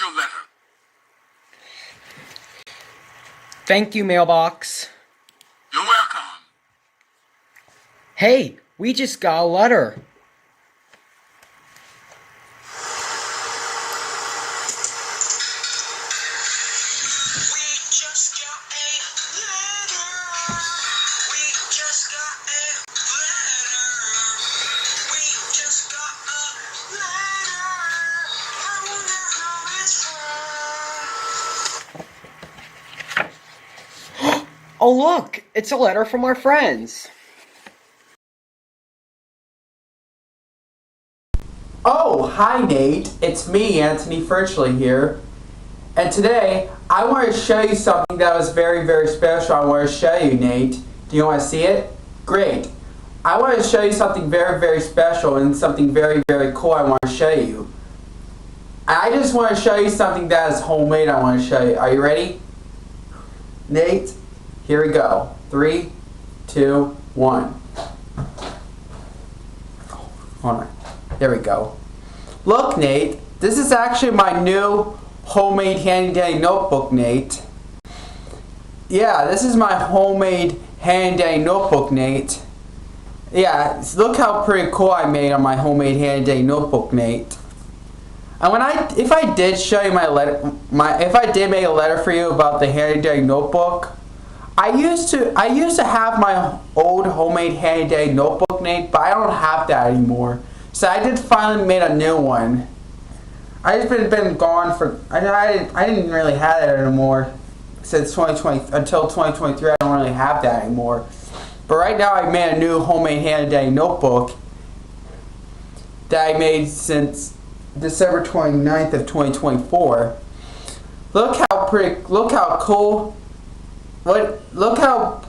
your letter. Thank you, mailbox. You're welcome. Hey, we just got a letter. Oh look, it's a letter from our friends. Oh, hi Nate. It's me, Anthony Fritchley here. And today, I want to show you something that was very, very special. I want to show you, Nate. Do you want to see it? Great. I want to show you something very, very special and something very, very cool I want to show you. I just want to show you something that is homemade I want to show you. Are you ready? Nate, here we go. 3, 2, 1. Hold on. There we go. Look, Nate, this is actually my new homemade handy dandy notebook, Nate. Yeah, this is my homemade handy dandy notebook, Nate. Yeah, look how pretty cool I made on my homemade handy dandy notebook, Nate. And if I did show you if I did make a letter for you about the handy dandy notebook, I used to have my old homemade handy dandy notebook, Nate, but I don't have that anymore. So I did finally made a new one. I just been gone for I didn't really have it anymore since 2020 until 2023. I don't really have that anymore. But right now I made a new homemade handy dandy notebook that I made since December 29th of 2024. Look how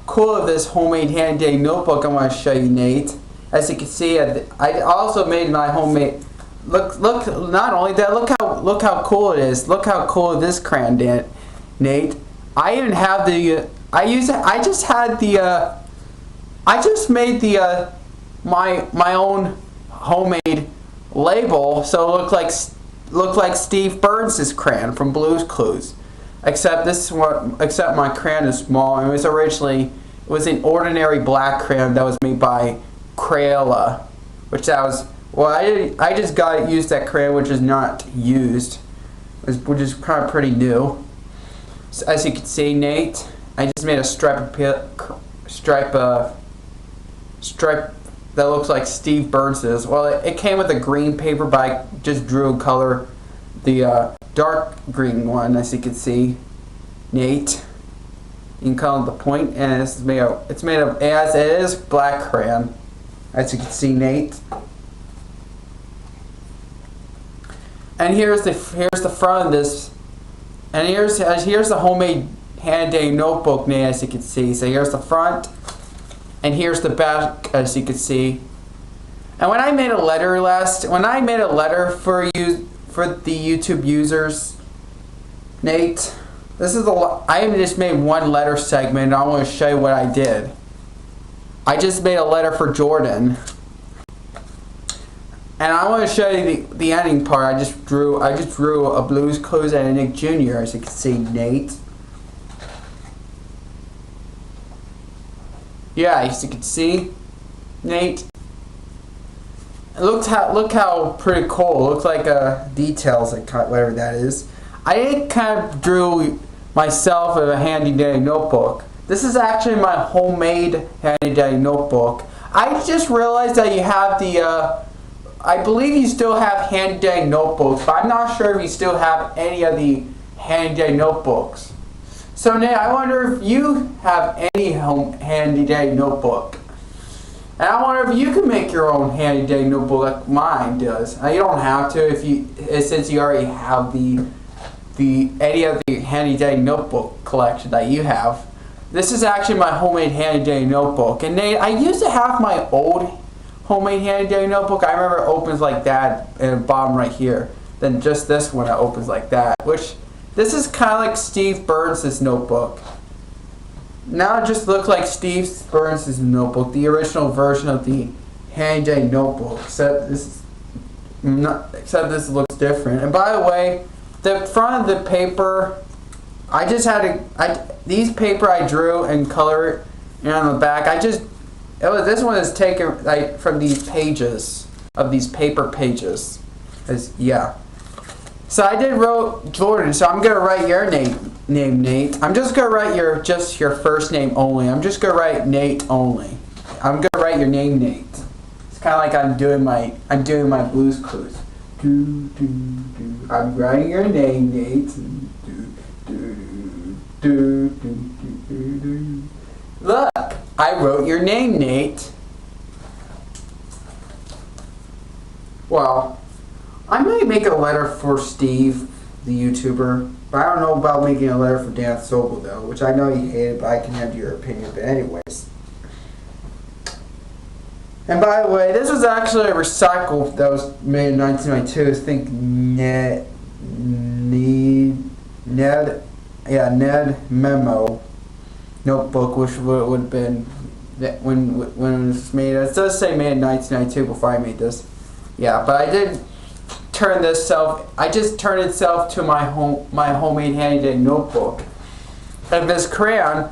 cool of this homemade handy dandy notebook I want to show you, Nate. As you can see, I also made my homemade. Look! Not only that, look how cool it is. Look how cool this crayon is, Nate. I even have the. I just made the my own homemade label, so it looked like Steve Burns' crayon from Blue's Clues. Except my crayon is small. And it was an ordinary black crayon that was made by Crayola, I just used that crayon, which is not used, which is kind of pretty new. So as you can see, Nate, I just made a stripe that looks like Steve Burns's. Well, it came with a green paper, but I just drew a color, the dark green one, as you can see, Nate. You can call it the point, and it is black crayon, as you can see, Nate. And here's the front of this, and here's the homemade handy dandy notebook, Nate, as you can see. So here's the front, and here's the back, as you can see. And when I made a letter for the YouTube users, Nate, I just made one letter segment, and I want to show you what I did. I just made a letter for Jordan. And I want to show you the ending part. I just drew a Blue's Clues and a Nick Jr., as you can see, Nate. Yeah, as you can see, Nate. Look how pretty cool. It looks like details, like whatever that is. I kind of drew myself in a handy dandy notebook. This is actually my homemade handy dandy notebook. I just realized that you have I believe you still have handy dandy notebooks, but I'm not sure if you still have any of the handy dandy notebooks. So Nate, I wonder if you have any handy dandy notebook. And I wonder if you can make your own handy dandy notebook like mine does. Now, you don't have to since you already have any of the handy dandy notebook collection that you have. This is actually my homemade handy dandy notebook. And Nate, I used to have my old homemade handy dandy notebook. I remember it opens like that in the bottom right here. Then just this one, it opens like that. Which, this is kind of like Steve Burns' notebook. Now it just looks like Steve Burns' notebook, the original version of the handy dandy notebook. Except this looks different. And by the way, the front of the paper, I just had these paper I drew and color it, and on the back this one is taken like from these pages of these paper pages. Yeah. So I did wrote Jordan. So I'm gonna write your name, Nate. I'm just gonna write your first name only. I'm just gonna write Nate only. I'm gonna write your name, Nate. It's kind of like I'm doing my Blues Clues. I'm writing your name, Nate. Look, I wrote your name, Nate. Well, I might make a letter for Steve, the YouTuber, but I don't know about making a letter for Dan Sobel though, which I know you hated, but I can have your opinion. But anyways. And by the way, this was actually a recycle that was made in 1992. I think Ned Memo notebook, which would have been when it was made. It does say made in 1992 before I made this. Yeah, but I did turn this I just turned itself to my homemade handy dandy notebook. And this crayon,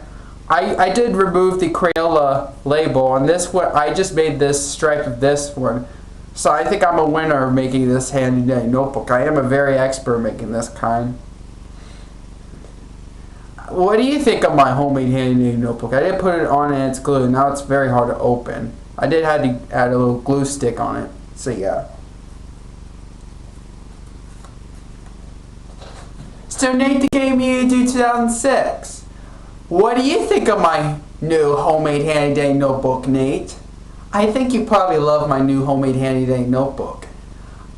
I did remove the Crayola label, and this one I just made this stripe of this one. So I think I'm a winner of making this handy dandy notebook. I am a very expert making this kind. What do you think of my homemade handy dandy notebook? I did put it on and it's glued. Now it's very hard to open. I did have to add a little glue stick on it. So yeah. So Nate the Game You Do 2006. What do you think of my new homemade handy dandy notebook, Nate? I think you probably love my new homemade handy dandy notebook.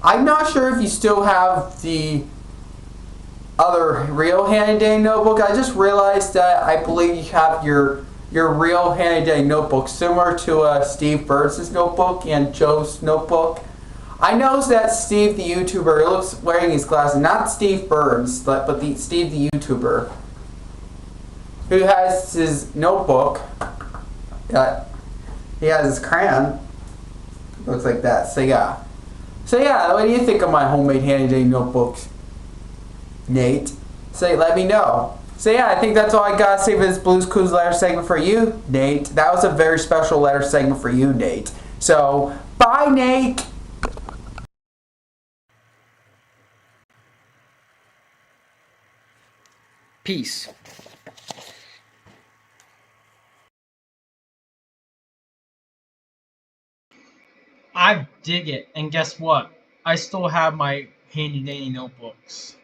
I'm not sure if you still have the other real handy dandy notebook. I just realized that I believe you have your real handy dandy notebook similar to Steve Burns' notebook and Joe's notebook. I noticed that Steve the YouTuber looks wearing his glasses, not Steve Burns, but Steve the YouTuber, who has his notebook. He has his crayon. Looks like that. So yeah. What do you think of my homemade handy dandy notebooks, Nate? Let me know. So yeah, I think that's all I got to say for this Blues Clues letter segment for you, Nate. That was a very special letter segment for you, Nate. So bye, Nate. Peace. I dig it, and guess what? I still have my handy dandy notebooks.